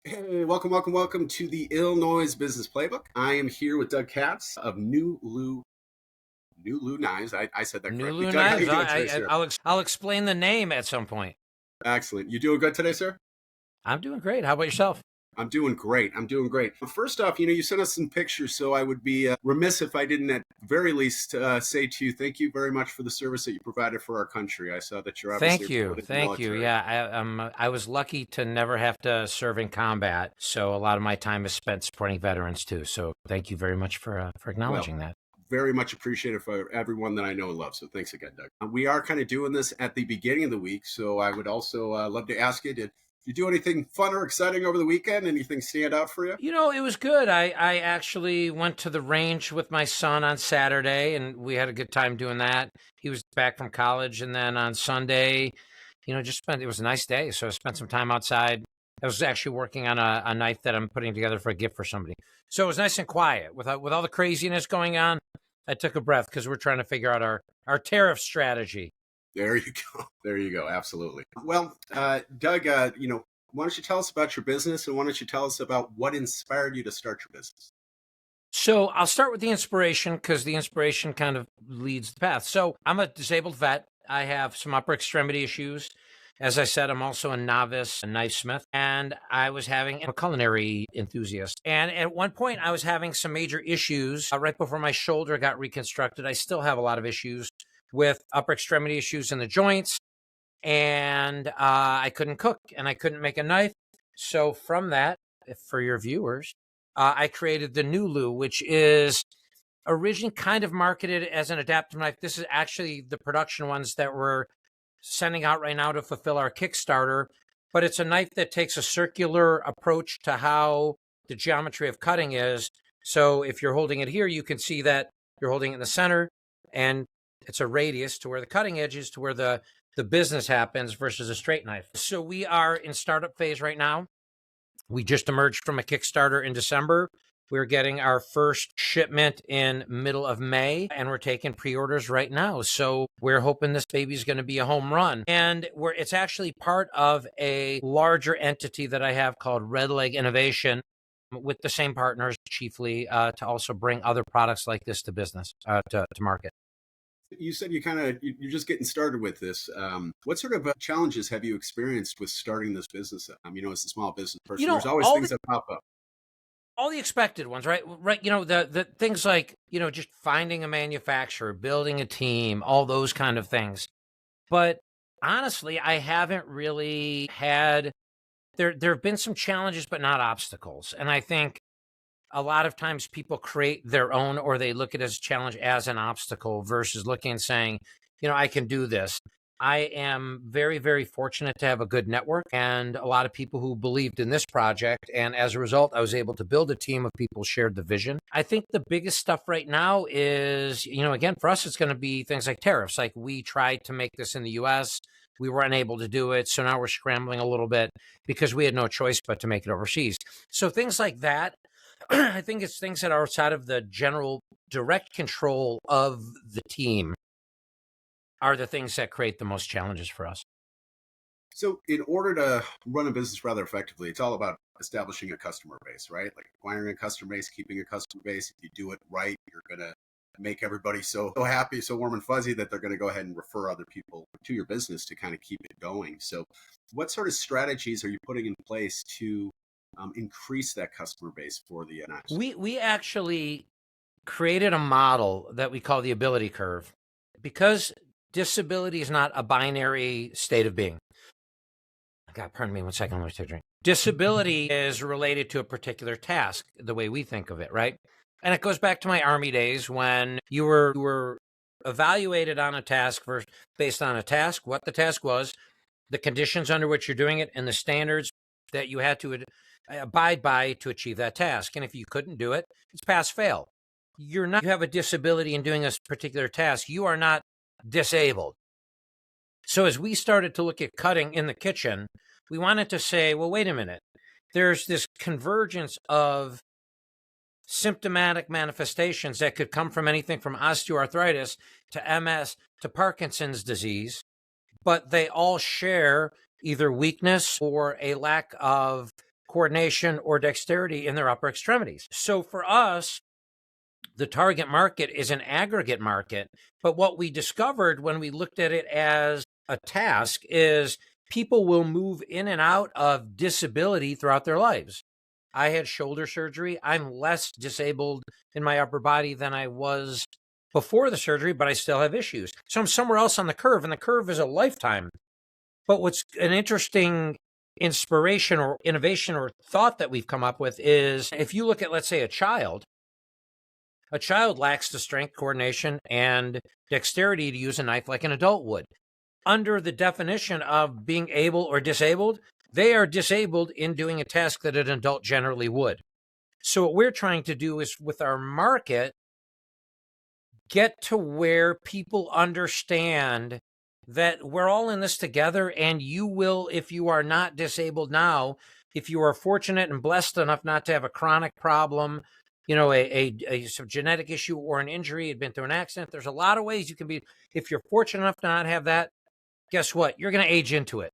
Hey, welcome to the Ill Noise Business Playbook. I am here with Doug Katz of NuLu Knives. I said that correctly. NuLu Doug, how you Knives. doing today, sir? I'll explain the name at some point. Excellent. You doing good today, sir? I'm doing great. How about yourself? I'm doing great. I'm doing great. First off, you sent us some pictures, so I would be remiss if I didn't, at very least, say to you, thank you very much for the service that you provided for our country. I saw that you're obviously Thank a you. in the Thank you. military. Yeah, I was lucky to never have to serve in combat, so a lot of my time is spent supporting veterans too. So thank you very much for Well, acknowledging that. very much appreciated for everyone that I know and love. So thanks again, Doug. We are kind of doing this at the beginning of the week. So I would also love to ask you, did you do anything fun or exciting over the weekend? Anything stand out for you? It was good. I actually went to the range with my son on Saturday, and we had a good time doing that. He was back from college, and then on Sunday, it was a nice day, so I spent some time outside. I was actually working on a knife that I'm putting together for a gift for somebody. So it was nice and quiet. With all the craziness going on, I took a breath because we're trying to figure out our tariff strategy. There you go. There you go. Absolutely. Well, Doug, why don't you tell us about your business and why don't you tell us about what inspired you to start your business? So I'll start with the inspiration because the inspiration kind of leads the path. So I'm a disabled vet. I have some upper extremity issues. As I said, I'm also a novice knifesmith, and I'm a culinary enthusiast. And at one point, I was having some major issues right before my shoulder got reconstructed. I still have a lot of issues with upper extremity issues in the joints, and I couldn't cook and I couldn't make a knife. So from that, for your viewers, I created the NuLu, which is originally kind of marketed as an adaptive knife. This is actually the production ones that we're sending out right now to fulfill our Kickstarter. But it's a knife that takes a circular approach to how the geometry of cutting is. So if you're holding it here, you can see that you're holding it in the center, and it's a radius to where the cutting edge is, to where the business happens versus a straight knife. So we are in startup phase right now. We just emerged from a Kickstarter in December. We're getting our first shipment in middle of May, and we're taking pre-orders right now. So we're hoping this baby's going to be a home run. And it's actually part of a larger entity that I have called Red Leg Innovation, with the same partners chiefly, to also bring other products like this to business, to market. You said you're just getting started with this. What sort of challenges have you experienced with starting this business? As a small business person, there's always things that pop up. All the expected ones, right? Right. The things like, just finding a manufacturer, building a team, all those kind of things. But honestly, I haven't really had, there have been some challenges, but not obstacles. And I think a lot of times people create their own, or they look at it as a challenge as an obstacle versus looking and saying, I can do this. I am very, very fortunate to have a good network and a lot of people who believed in this project. And as a result, I was able to build a team of people who shared the vision. I think the biggest stuff right now is, again, for us, it's going to be things like tariffs. Like, we tried to make this in the US. We were unable to do it. So now we're scrambling a little bit because we had no choice but to make it overseas. So things like that. I think it's things that are outside of the general direct control of the team are the things that create the most challenges for us. So in order to run a business rather effectively, it's all about establishing a customer base, right? Like acquiring a customer base, keeping a customer base. If you do it right, you're going to make everybody so happy, so warm and fuzzy that they're going to go ahead and refer other people to your business to kind of keep it going. So what sort of strategies are you putting in place to increase that customer base for the knives? We actually created a model that we call the ability curve, because disability is not a binary state of being. God, pardon me 1 second. Let me take a drink. Disability is related to a particular task, the way we think of it, right? And it goes back to my Army days when you were evaluated on a task based on a task, what the task was, the conditions under which you're doing it, and the standards that you had to abide by to achieve that task. And if you couldn't do it, it's pass fail. You have a disability in doing a particular task. You are not disabled. So as we started to look at cutting in the kitchen, we wanted to say, well, wait a minute. There's this convergence of symptomatic manifestations that could come from anything from osteoarthritis to MS to Parkinson's disease, but they all share either weakness or a lack of coordination, or dexterity in their upper extremities. So for us, the target market is an aggregate market. But what we discovered when we looked at it as a task is people will move in and out of disability throughout their lives. I had shoulder surgery. I'm less disabled in my upper body than I was before the surgery, but I still have issues. So I'm somewhere else on the curve, and the curve is a lifetime. But what's an interesting inspiration or innovation or thought that we've come up with is if you look at, let's say, a child lacks the strength, coordination, and dexterity to use a knife like an adult would. Under the definition of being able or disabled, they are disabled in doing a task that an adult generally would. So what we're trying to do is, with our market, get to where people understand that we're all in this together, and you will, if you are not disabled now, if you are fortunate and blessed enough not to have a chronic problem, a genetic issue or an injury, had been through an accident, there's a lot of ways you can be. If you're fortunate enough to not have that, guess what? You're going to age into it.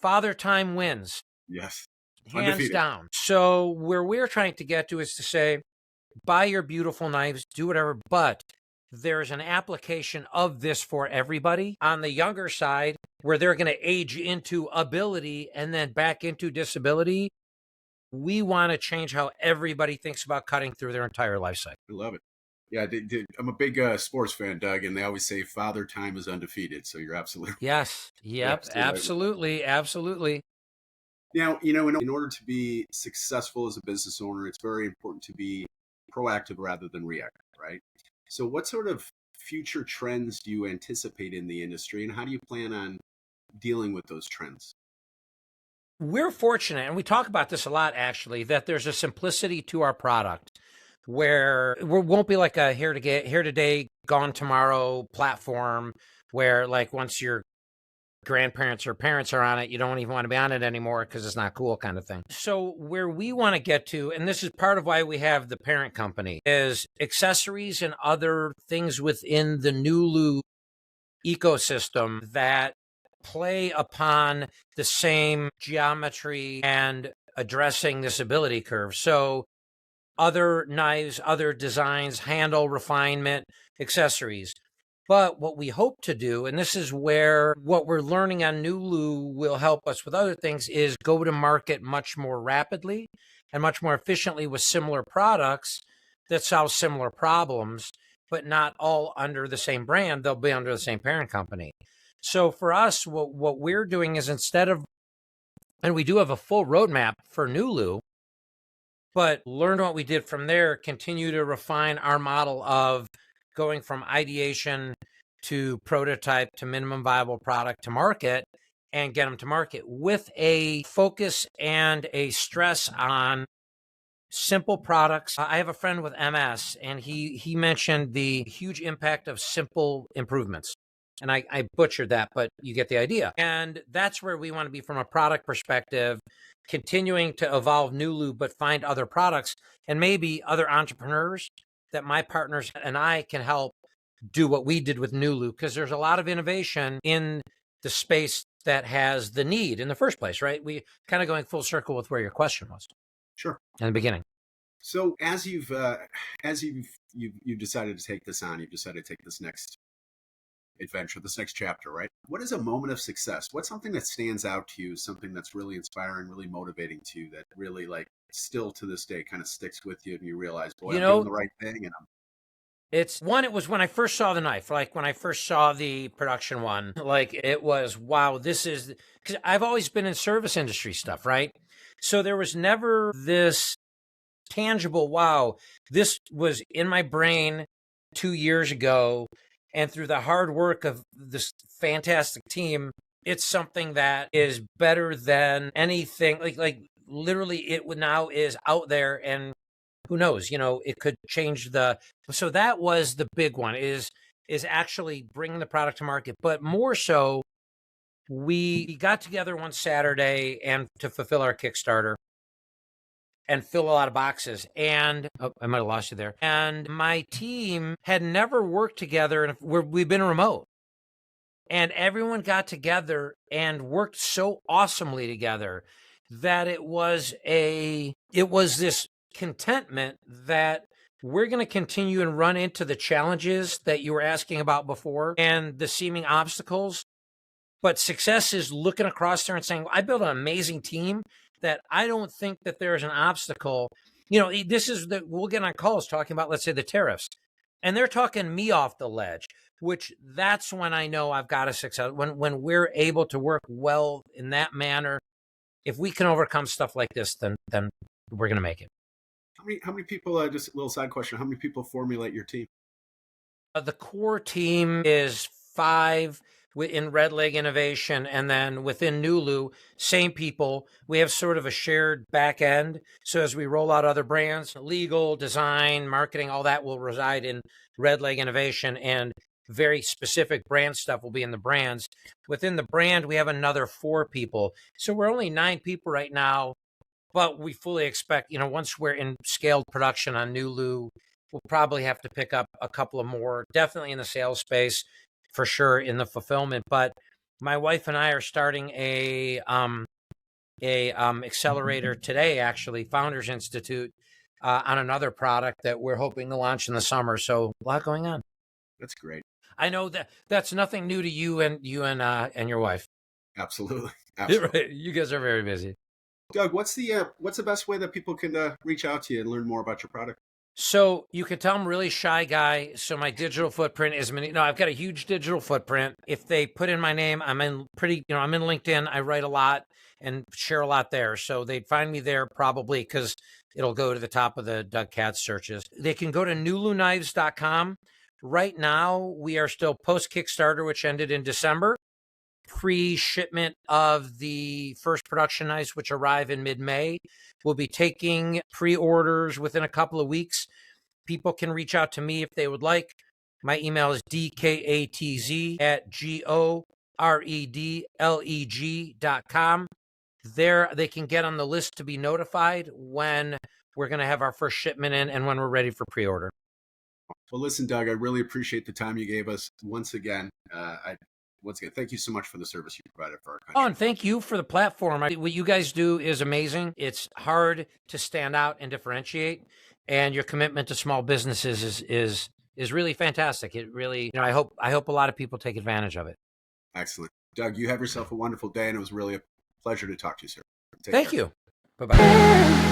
Father Time wins. Yes. Hands Undefeated. down. So where we're trying to get to is to say, buy your beautiful knives, do whatever, but there's an application of this for everybody. On the younger side, where they're going to age into ability and then back into disability, we want to change how everybody thinks about cutting through their entire life cycle. I love it. Yeah, I'm a big sports fan, Doug, and they always say Father Time is undefeated. So you're absolutely yes. Yep. Absolutely. Absolutely. Now, in order to be successful as a business owner, it's very important to be proactive rather than reactive, right? So what sort of future trends do you anticipate in the industry, and how do you plan on dealing with those trends? We're fortunate, and we talk about this a lot, actually, that there's a simplicity to our product where we won't be like a here today, gone tomorrow platform where, like, once your grandparents or parents are on it, you don't even want to be on it anymore because it's not cool, kind of thing. So where we want to get to, and this is part of why we have the parent company, is accessories and other things within the NuLu ecosystem that play upon the same geometry and addressing this ability curve. So other knives, other designs, handle refinement, accessories. But what we hope to do, and this is where what we're learning on NuLu will help us with other things, is go to market much more rapidly and much more efficiently with similar products that solve similar problems, but not all under the same brand. They'll be under the same parent company. So for us, what we're doing is, instead of, and we do have a full roadmap for NuLu, but learn what we did from there, continue to refine our model of going from ideation to prototype to minimum viable product to market, and get them to market with a focus and a stress on simple products. I have a friend with MS, and he mentioned the huge impact of simple improvements. And I butchered that, but you get the idea. And that's where we want to be from a product perspective, continuing to evolve NuLu, but find other products and maybe other entrepreneurs that my partners and I can help do what we did with NuLu, because there's a lot of innovation in the space that has the need in the first place, right? We kind of going full circle with where your question was. Sure. In the beginning. So as you've decided to take this on, you've decided to take this next adventure, this next chapter, right? What is a moment of success? What's something that stands out to you, something that's really inspiring, really motivating to you, that really, like, still to this day kind of sticks with you, and you realize, boy, I'm doing the right thing? And it was when I first saw the knife, like when I first saw the production one, like it was, wow, this is, because I've always been in service industry stuff, right? So there was never this tangible, wow, this was in my brain 2 years ago. And through the hard work of this fantastic team, it's something that is better than anything. Like literally, it now is out there, and who knows? It could change So that was the big one. Is actually bringing the product to market, but more so, we got together one Saturday and to fulfill our Kickstarter and fill a lot of boxes. And I might have lost you there. And my team had never worked together, and we've been remote. And everyone got together and worked so awesomely together that it was this contentment that we're going to continue and run into the challenges that you were asking about before and the seeming obstacles. But success is looking across there and saying, I built an amazing team that I don't think that there's an obstacle. We'll get on calls talking about, let's say, the tariffs, and they're talking me off the ledge, which that's when I know I've got a success. When we're able to work well in that manner, if we can overcome stuff like this, then we're going to make it. How many people, just a little side question, how many people formulate your team? The core team is 5 in Red Leg Innovation, and then within NuLu, same people. We have sort of a shared back end. So as we roll out other brands, legal, design, marketing, all that will reside in Red Leg Innovation, and very specific brand stuff will be in the brands. Within the brand, we have another 4 people. So we're only 9 people right now, but we fully expect, once we're in scaled production on NuLu, we'll probably have to pick up a couple of more, definitely in the sales space, for sure in the fulfillment. But my wife and I are starting a accelerator today, actually, Founders Institute, on another product that we're hoping to launch in the summer. So a lot going on. That's great. I know that's nothing new to you and your wife. Absolutely. Right. You guys are very busy. Doug, what's the best way that people can reach out to you and learn more about your product? So you can tell I'm a really shy guy. So my digital footprint is I've got a huge digital footprint. If they put in my name, I'm in LinkedIn. I write a lot and share a lot there. So they'd find me there probably because it'll go to the top of the Doug Katz searches. They can go to NuLuKnives.com. Right now, we are still post Kickstarter, which ended in December. Pre-shipment of the first production knives, which arrive in mid-May. We'll be taking pre-orders within a couple of weeks. People can reach out to me if they would like. My email is dkatz@goredleg.com. There, they can get on the list to be notified when we're going to have our first shipment in and when we're ready for pre-order. Well, listen, Doug, I really appreciate the time you gave us once again. Thank you so much for the service you provided for our country. Oh, and thank you for the platform. What you guys do is amazing. It's hard to stand out and differentiate, and your commitment to small businesses is really fantastic. It really, I hope a lot of people take advantage of it. Excellent. Doug, you have yourself a wonderful day, and it was really a pleasure to talk to you, sir. Thank you. Bye-bye.